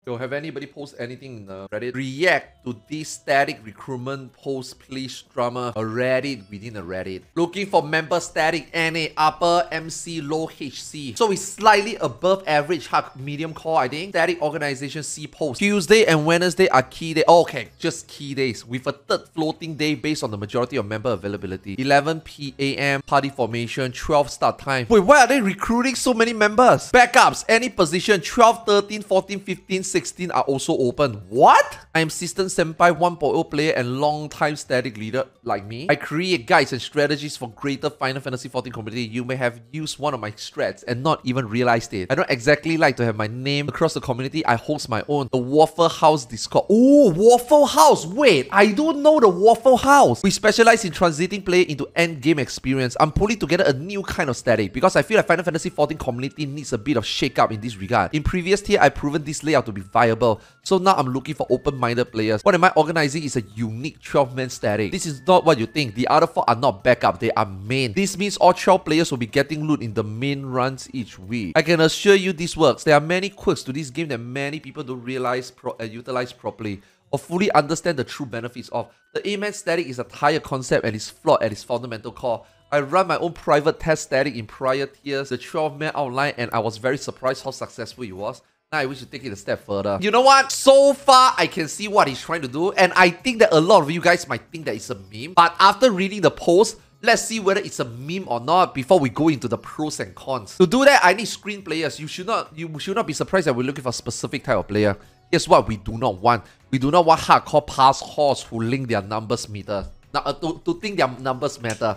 So have anybody post anything in the Reddit? React to this static recruitment post, please, drama. A Reddit within a Reddit. Looking for member static NA upper MC low HC. So it's slightly above average hard medium core, I think. Static organization C post. Tuesday and Wednesday are key days. Oh, okay, just key days with a third floating day based on the majority of member availability. 11 p.m. party formation, 12 start time. Wait, why are they recruiting so many members? Backups, any position, 12, 13, 14, 15, 16 are also open. What? I am System Senpai 1.0 player and long-time static leader like me. I create guides and strategies for greater Final Fantasy XIV community. You may have used one of my strats and not even realized it. I don't exactly like to have my name across the community. I host my own, the Waffle House Discord. Oh, Waffle House. Wait, I don't know the Waffle House. We specialize in transiting player into end-game experience. I'm pulling together a new kind of static because I feel like Final Fantasy XIV community needs a bit of shake-up in this regard. In previous tier, I've proven this layout to be viable. So now I'm looking for open-minded players. What am I organizing is a unique 12-man static. This is not what you think. The other 4 are not backup, they are main. This means all 12 players will be getting loot in the main runs each week. I can assure you this works. There are many quirks to this game that many people don't realize and utilize properly or fully understand the true benefits of. The A-man static is a tired concept and is flawed at its fundamental core. I run my own private test static in prior tiers, the 12-man outline, and I was very surprised how successful it was. Now I wish to take it a step further. You know what? So far, I can see what he's trying to do, and I think that a lot of you guys might think that it's a meme. But after reading the post, let's see whether it's a meme or not before we go into the pros and cons. To do that, I need screen players. You should not be surprised that we're looking for a specific type of player. Here's what we do not want. We do not want hardcore pass horse who link their numbers meter. Now, to think their numbers matter.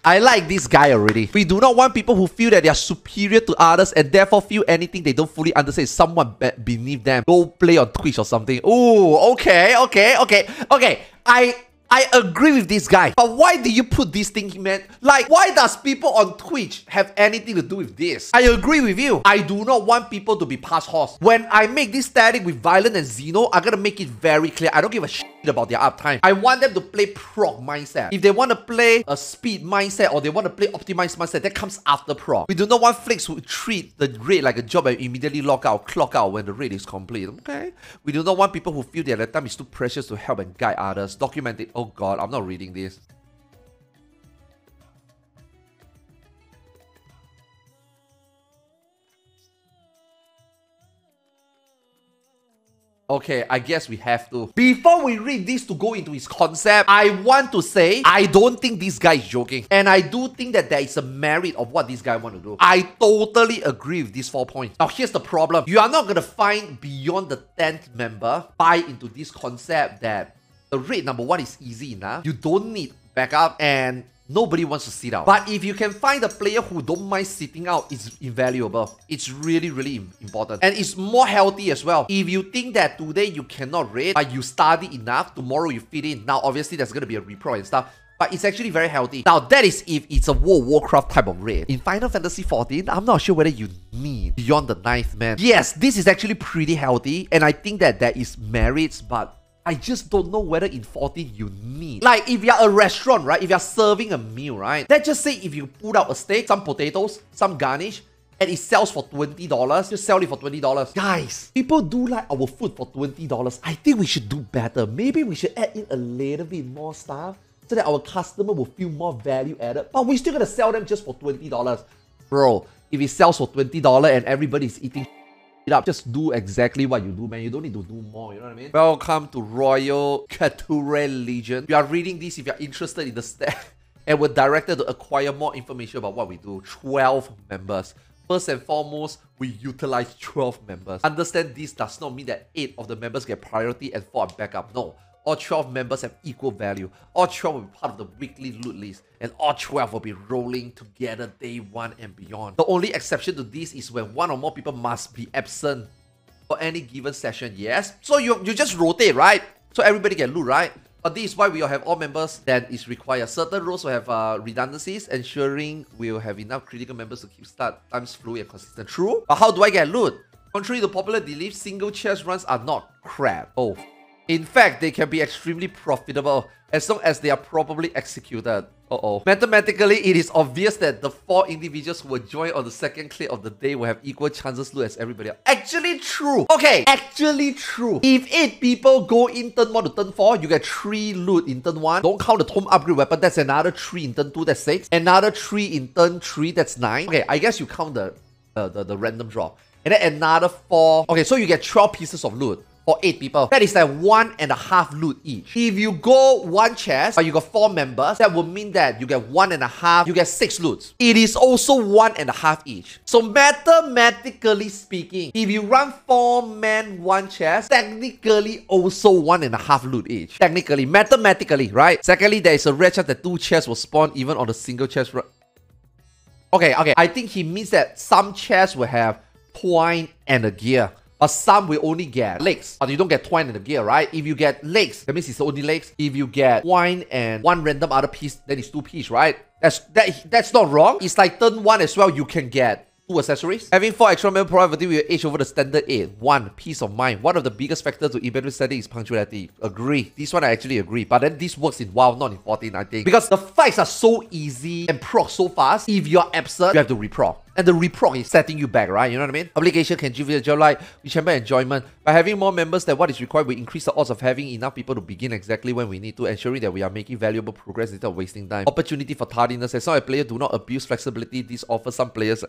I like this guy already. We do not want people who feel that they are superior to others and therefore feel anything they don't fully understand is someone beneath them. Go play on Twitch or something. Ooh, okay. I agree with this guy. But why do you put this thing, man? Like, why does people on Twitch have anything to do with this? I agree with you. I do not want people to be pass horse. When I make this static with Violent and Xeno, I'm gonna make it very clear. I don't give a shit about their uptime. I want them to play proc mindset. If they want to play a speed mindset or they want to play optimized mindset, that comes after proc. We do not want flicks who treat the raid like a job and immediately log out, clock out when the raid is complete. Okay? We do not want people who feel their time is too precious to help and guide others. Document it. Oh god, I'm not reading this. Okay, I guess we have to. Before we read this to go into his concept, I want to say, I don't think this guy is joking. And I do think that there is a merit of what this guy want to do. I totally agree with these 4 points. Now, here's the problem. You are not going to find beyond the 10th member buy into this concept that the raid number 1 is easy enough. You don't need backup and nobody wants to sit out. But if you can find a player who don't mind sitting out, it's invaluable. It's really, really important. And it's more healthy as well. If you think that today you cannot raid, but you study enough, tomorrow you fit in. Now, obviously, there's going to be a repro and stuff. But it's actually very healthy. Now, that is if it's a World of Warcraft type of raid. In Final Fantasy XIV, I'm not sure whether you need beyond the 9th man. Yes, this is actually pretty healthy. And I think that there is merits, but I just don't know whether in 14 you need. Like, if you're a restaurant, right? If you're serving a meal, right? Let's just say if you put out a steak, some potatoes, some garnish, and it sells for $20, just sell it for $20. Guys, people do like our food for $20. I think we should do better. Maybe we should add in a little bit more stuff so that our customer will feel more value added. But we're still gonna sell them just for $20. Bro, if it sells for $20 and everybody's eating up, just do exactly what you do, man. You don't need to do more, you know what I mean? Welcome to Royal Cature Legion. You are reading this if you're interested in the stat and we're directed to acquire more information about what we do. 12 members. First and foremost, we utilize 12 members. Understand this does not mean that 8 of the members get priority and 4 are backup. No. All 12 members have equal value. All 12 will be part of the weekly loot list. And all 12 will be rolling together day 1 and beyond. The only exception to this is when 1 or more people must be absent for any given session. Yes? So you just rotate, right? So everybody can loot, right? But this is why we will have all members that is required. Certain roles will have redundancies, ensuring we will have enough critical members to keep start times fluid and consistent. True? But how do I get loot? Contrary to popular belief, single chest runs are not crap. Oh, In fact, they can be extremely profitable as long as they are properly executed. Mathematically, it is obvious that the 4 individuals who will join on the second clear of the day will have equal chances to loot as everybody else. Actually true. Okay, actually true. If 8 people go in turn 1 to turn 4, you get 3 loot in turn 1. Don't count the home upgrade weapon, that's another 3 in turn 2, that's 6. Another 3 in turn 3, that's 9. Okay, I guess you count the random draw. And then another 4. Okay, so you get 12 pieces of loot for 8 people. That is like 1.5 loot each. If you go 1 chest, but you got 4 members, that would mean that you get 1.5, you get 6 loots. It is also 1.5 each. So mathematically speaking, if you run 4 man 1 chest, technically also 1.5 loot each. Technically, mathematically, right? Secondly, there is a rare chance that 2 chests will spawn even on a single chest. Okay, I think he means that some chests will have twine and a gear. But some will only get legs. But you don't get twine and the gear, right? If you get legs, that means it's only legs. If you get twine and 1 random other piece, then it's 2 pieces, right? That's not wrong. It's like turn 1 as well, you can get 2 accessories. Having 4 extra member productivity will edge over the standard 8. 1, peace of mind. One of the biggest factors to evaluate setting is punctuality. Agree. This one I actually agree. But then this works in WoW, not in 14, I think. Because the fights are so easy and proc so fast. If you're absent, you have to reproc. And the reproc is setting you back, right? You know what I mean? Obligation can give you a job like we champion enjoyment. By having more members than what is required, we increase the odds of having enough people to begin exactly when we need to, ensuring that we are making valuable progress instead of wasting time. Opportunity for tardiness. As long as players do not abuse flexibility, this offers some players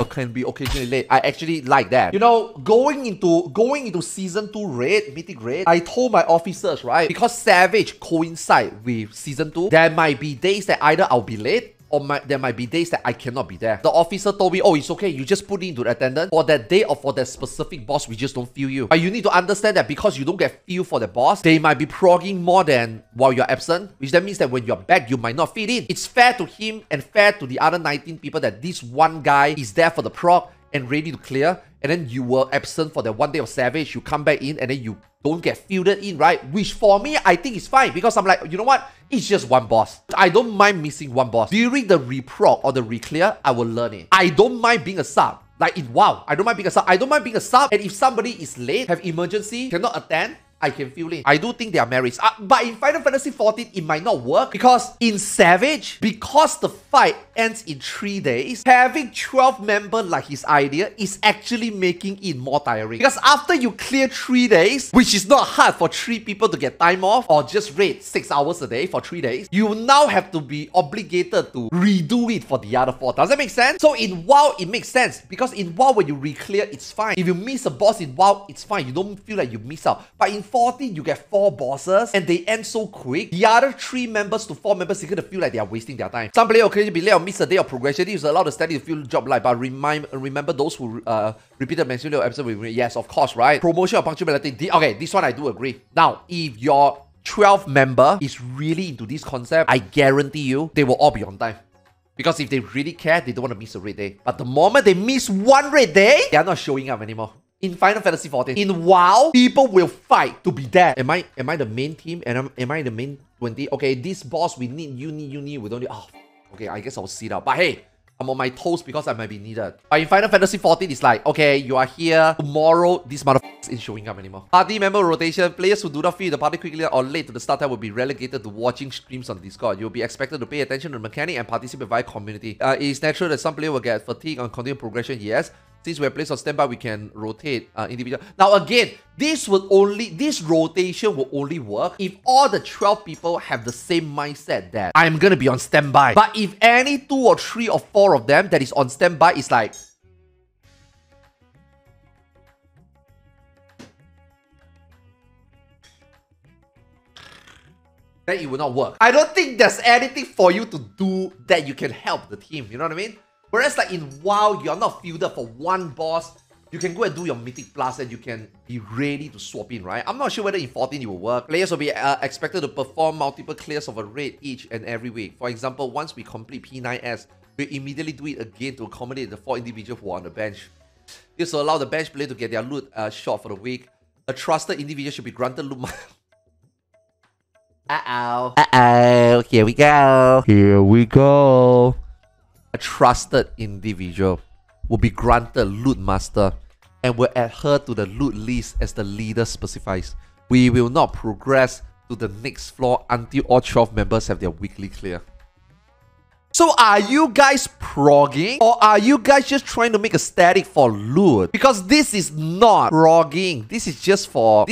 can be occasionally late. I actually like that. You know, going into season 2 raid, mythic raid, I told my officers, right? Because Savage coincide with season 2, there might be days that either I'll be late or there might be days that I cannot be there. The officer told me, oh, it's okay, you just put it into the attendance. For that day or for that specific boss, we just don't feel you. But you need to understand that because you don't get feel for the boss, they might be progging more than while you're absent, which that means that when you're back, you might not fit in. It's fair to him and fair to the other 19 people that this one guy is there for the prog and ready to clear, and then you were absent for that 1 day of Savage, you come back in and then you don't get fielded in, right? Which for me, I think is fine because I'm like, you know what? It's just 1 boss. I don't mind missing 1 boss. During the reproc or the reclear, I will learn it. I don't mind being a sub. Like in WoW, I don't mind being a sub. I don't mind being a sub. And if somebody is late, have emergency, cannot attend, I can feel it. I do think there are merits. But in Final Fantasy XIV, it might not work because in Savage, because the fight ends in 3 days, having 12 members like his idea is actually making it more tiring. Because after you clear 3 days, which is not hard for 3 people to get time off or just raid 6 hours a day for 3 days, you now have to be obligated to redo it for the other 4. Does that make sense? So in WoW, it makes sense because in WoW, when you reclear, it's fine. If you miss a boss in WoW, it's fine. You don't feel like you miss out. But in 14, you get 4 bosses and they end so quick. The other 3 members to 4 members, you're gonna feel like they are wasting their time. Some players occasionally be late or miss a day of progression. This is allowed the steady to feel job like, but remember those who repeated mentioning or absent with yes, of course, right? Promotion of punctuality. Okay, this one I do agree. Now, if your 12 member is really into this concept, I guarantee you they will all be on time. Because if they really care, they don't want to miss a raid day. But the moment they miss 1 raid day, they are not showing up anymore. In Final Fantasy XIV, in WoW, people will fight to be there. Am I the main team? And am I the main 20? Okay, this boss, we need, you need, we don't need. Oh, okay, I guess I'll sit out. But hey, I'm on my toes because I might be needed. But in Final Fantasy XIV, it's like, okay, you are here. Tomorrow, this motherfucker isn't showing up anymore. Party member rotation. Players who do not feel the party quickly or late to the start time will be relegated to watching streams on Discord. You'll be expected to pay attention to the mechanic and participate via community. It is natural that some players will get fatigued on continued progression, yes. Since we're placed on standby, we can rotate individual. Now again, this rotation will only work if all the 12 people have the same mindset that I'm gonna be on standby. But if any 2 or 3 or 4 of them that is on standby is like, then it will not work. I don't think there's anything for you to do that you can help the team. You know what I mean? Whereas like in WoW, you're not fielded for 1 boss. You can go and do your Mythic Plus and you can be ready to swap in, right? I'm not sure whether in 14 it will work. Players will be expected to perform multiple clears of a raid each and every week. For example, once we complete P9S, we immediately do it again to accommodate the 4 individuals who are on the bench. This will allow the bench player to get their loot shot for the week. A trusted individual should be granted loot. Uh-oh. Here we go. A trusted individual will be granted loot master and will adhere to the loot list as the leader specifies. we will not progress to the next floor until all 12 members have their weekly clear. So are you guys progging, or are you guys just trying to make a static for loot? Because this is not progging. This is just for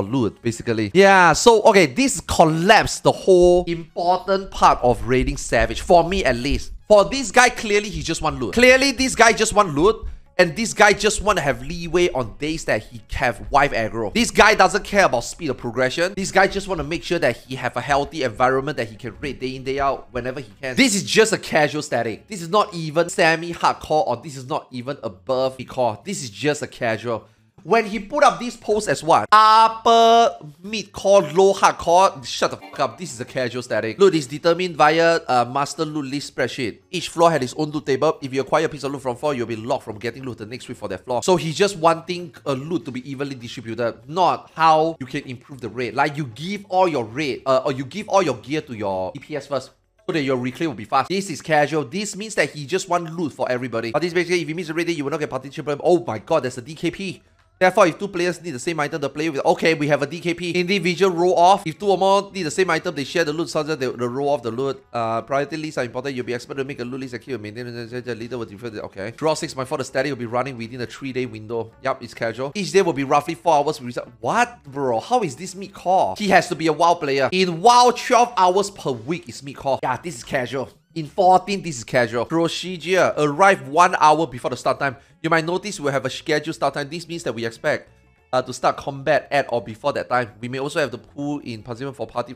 loot, basically. Yeah, so okay, this collapsed the whole important part of raiding Savage, for me at least. For this guy, clearly he just want loot. Clearly this guy just want loot. And this guy just want to have leeway on days that he have wife aggro. This guy doesn't care about speed of progression. This guy just want to make sure that he have a healthy environment that he can raid day in, day out whenever he can. This is just a casual static. This is not even semi-hardcore, or this is not even above hardcore. This is just a casual. When he put up this post as what? Upper, mid-core, low hardcore. Shut the fuck up. This is a casual static. Loot is determined via a master loot list spreadsheet. Each floor had its own loot table. If you acquire a piece of loot from floor, you'll be locked from getting loot the next week for that floor. So he's just wanting a loot to be evenly distributed, not how you can improve the raid. Like you give all your raid, or you give all your gear to your EPS first, so that your reclaim will be fast. This is casual. This means that he just want loot for everybody. But this basically, if you miss a raid, you will not get participant. Oh my god, there's a DKP. Therefore, if two players need the same item to play with, okay, we have a DKP. Individual roll off. If two or more need the same item, they share the loot, so that they roll off the loot. Priority lists are important. You'll be expected to make a loot list, and maintain the leader will defer the, okay. Draw 6.4, the static will be running within a 3-day window. Yup, it's casual. Each day will be roughly 4 hours. What, bro? How is this mid-core? He has to be a WoW player. In WoW, 12 hours per week is mid-core. Yeah, this is casual. In 14, this is casual. Procedure. Arrive 1 hour before the start time. You might notice we'll have a scheduled start time. This means that we expect to start combat at or before that time. We may also have to pull in participant for party.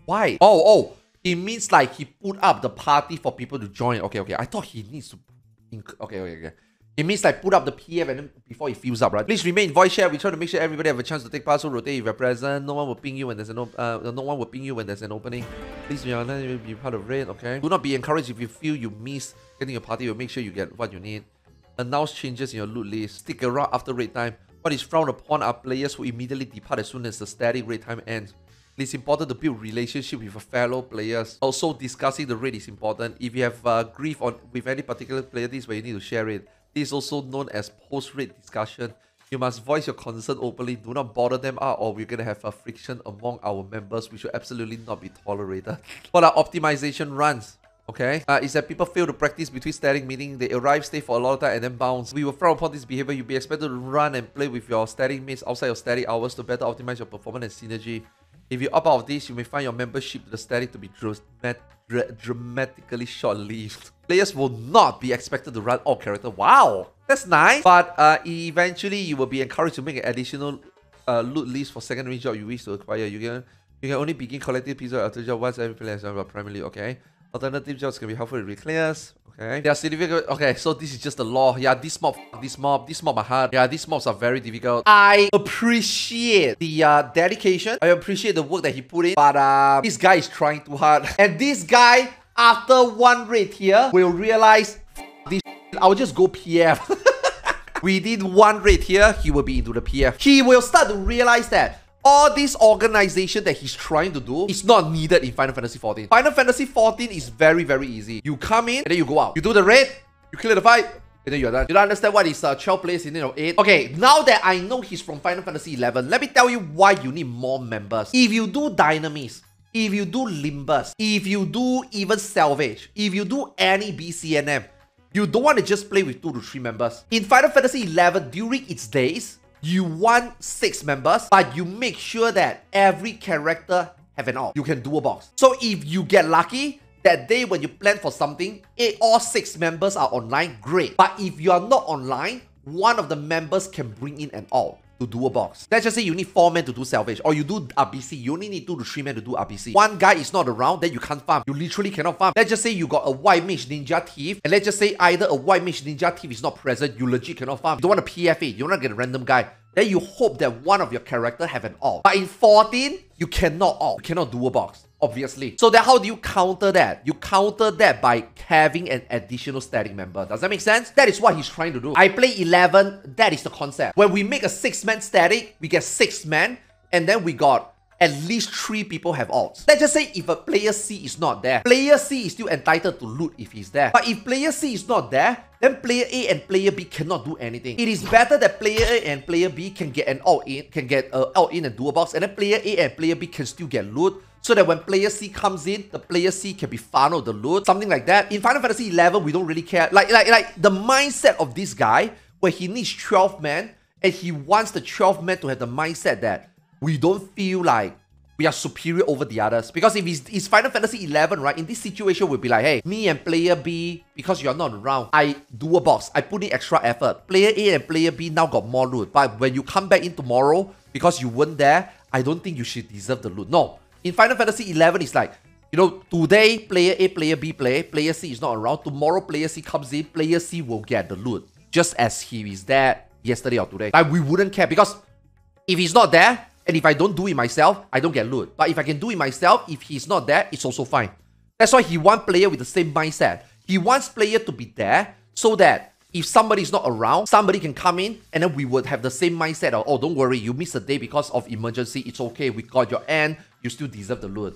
Why? Oh, it means like he put up the party for people to join. Okay. I thought he needs to... Okay. It means like put up the PF and then before it fills up, right? Please remain in voice chat. We try to make sure everybody have a chance to take part. So rotate if you're present. No one will ping you when there's no one will ping you when there's an opening. Please be part of raid, okay? Do not be encouraged if you feel you miss getting a party. We'll make sure you get what you need. Announce changes in your loot list. Stick around after raid time. What is frowned upon are players who immediately depart as soon as the static raid time ends. It's important to build relationship with your fellow players. Also, discussing the raid is important. If you have grief with any particular player, this is where you need to share it. This is also known as post-raid discussion. You must voice your concern openly. Do not bother them out, or we're going to have a friction among our members, which will absolutely not be tolerated. For our optimization runs, okay, is that people fail to practice between static, meaning they arrive, stay for a lot of time, and then bounce. We will frown upon this behavior. You'll be expected to run and play with your static mates outside your static hours to better optimize your performance and synergy. If you opt out of this, you may find your membership to the static to be dramatically short-lived. Players will not be expected to run all characters. Wow, that's nice. But eventually, you will be encouraged to make an additional loot list for secondary job you wish to acquire. You can only begin collecting pieces of after job once every player has done primarily. Okay. Alternative jobs can be helpful to reclares. Okay. They are significant. Okay, so this is just the law. Yeah, this mob are hard. Yeah, these mobs are very difficult. I appreciate the dedication. I appreciate the work that he put in. But this guy is trying too hard. And this guy, after one raid here, will realize this shit, I'll just go PF. Within one raid here, he will be into the PF. He will start to realize that all this organization that he's trying to do is not needed in Final Fantasy XIV. Final Fantasy XIV is very, very easy. You come in and then you go out. You do the raid, you clear the fight, and then you're done. You don't understand what is 12 players in 8. Okay, now that I know he's from Final Fantasy XI, let me tell you why you need more members. If you do Dynamis, if you do Limbus, if you do even Salvage, if you do any BCNM, you don't want to just play with 2 to 3 members. In Final Fantasy XI, during its days, you want 6 members, but you make sure that every character have an alt. You can dual box. So if you get lucky, that day when you plan for something, all 6 members are online, great. But if you are not online, one of the members can bring in an alt to do a box. Let's just say you need 4 men to do salvage, or you do RBC, you only need 2 to 3 men to do RBC. One guy is not around, then you can't farm. You literally cannot farm. Let's just say you got a white mage ninja thief, and let's just say either a white mage ninja thief is not present, you legit cannot farm. You don't want to PF it, you don't want to get a random guy. Then you hope that one of your character have an alt. But in 14, you cannot alt. You cannot do a box, obviously. So then how do you counter that? You counter that by having an additional static member. Does that make sense? That is what he's trying to do. I play 11, that is the concept. When we make a 6-man static, we get 6 men, and then we got at least 3 people have ults. Let's just say if a player C is not there, player C is still entitled to loot if he's there. But if player C is not there, then player A and player B cannot do anything. It is better that player A and player B can get an ult in and do a box, and then player A and player B can still get loot, so that when player C comes in, the player C can be funneled the loot, something like that. In Final Fantasy XI, we don't really care. Like the mindset of this guy, where he needs 12 men, and he wants the 12 men to have the mindset that we don't feel like we are superior over the others. Because if it's Final Fantasy XI, right, in this situation, we'll be like, hey, me and player B, because you're not around, I do a box, I put in extra effort. Player A and player B now got more loot. But when you come back in tomorrow, because you weren't there, I don't think you should deserve the loot. No. In Final Fantasy XI, it's like, you know, today, player A, player B play, player C is not around. Tomorrow, player C comes in, player C will get the loot. Just as he is there yesterday or today. Like, we wouldn't care, because if he's not there, and if I don't do it myself, I don't get loot. But if I can do it myself, if he's not there, it's also fine. That's why he wants player with the same mindset. He wants player to be there so that if somebody is not around, somebody can come in and then we would have the same mindset of, oh, don't worry, you missed a day because of emergency. It's okay. We got your end. You still deserve the loot.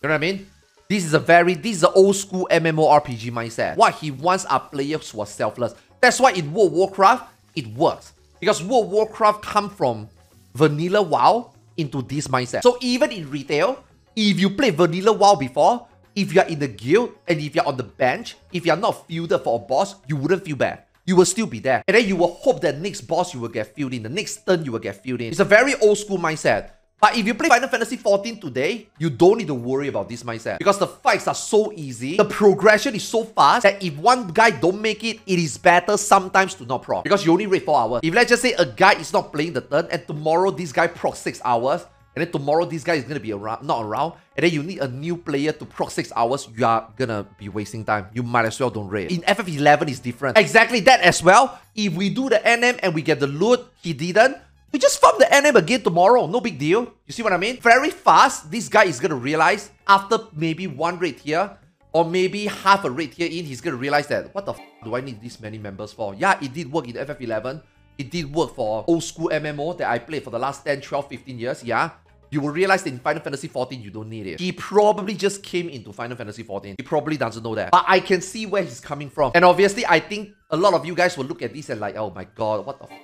You know what I mean? This is an old school MMORPG mindset. What he wants are players who are selfless. That's why in World of Warcraft, it works. Because World of Warcraft come from vanilla WoW into this mindset. So even in retail, if you play vanilla WoW before, if you're in the guild and if you're on the bench, if you're not fielded for a boss, you wouldn't feel bad. You will still be there. And then you will hope that next boss you will get filled in. The next turn you will get filled in. It's a very old school mindset. But if you play Final Fantasy XIV today, you don't need to worry about this mindset. Because the fights are so easy. The progression is so fast that if one guy don't make it, it is better sometimes to not proc. Because you only wait 4 hours. If let's just say a guy is not playing the turn and tomorrow this guy proc 6 hours, and then tomorrow this guy is going to be not around, and then you need a new player to proc 6 hours, you are going to be wasting time. You might as well don't raid. In FF11 is different. Exactly that as well. If we do the NM and we get the loot, he didn't, we just farm the NM again tomorrow. No big deal. You see what I mean? Very fast, this guy is going to realize after maybe 1 raid here, or maybe half a raid here in, he's going to realize that, what the f do I need this many members for? Yeah, it did work in FF11. It did work for old school MMO that I played for the last 10, 12, 15 years. Yeah. You will realize that in Final Fantasy XIV, you don't need it. He probably just came into Final Fantasy XIV. He probably doesn't know that. But I can see where he's coming from. And obviously, I think a lot of you guys will look at this and like, oh my god, what the f.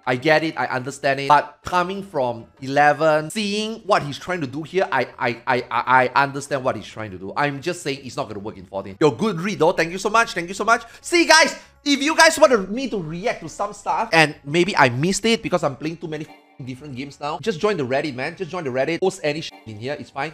I get it, I understand it. But coming from 11, seeing what he's trying to do here, I understand what he's trying to do. I'm just saying it's not going to work in 14. Yo, good read though. Thank you so much. Thank you so much. See guys, if you guys want me to react to some stuff, and maybe I missed it because I'm playing too many different games now, just join the Reddit, man. Just join the Reddit. Post any shit in here. It's fine.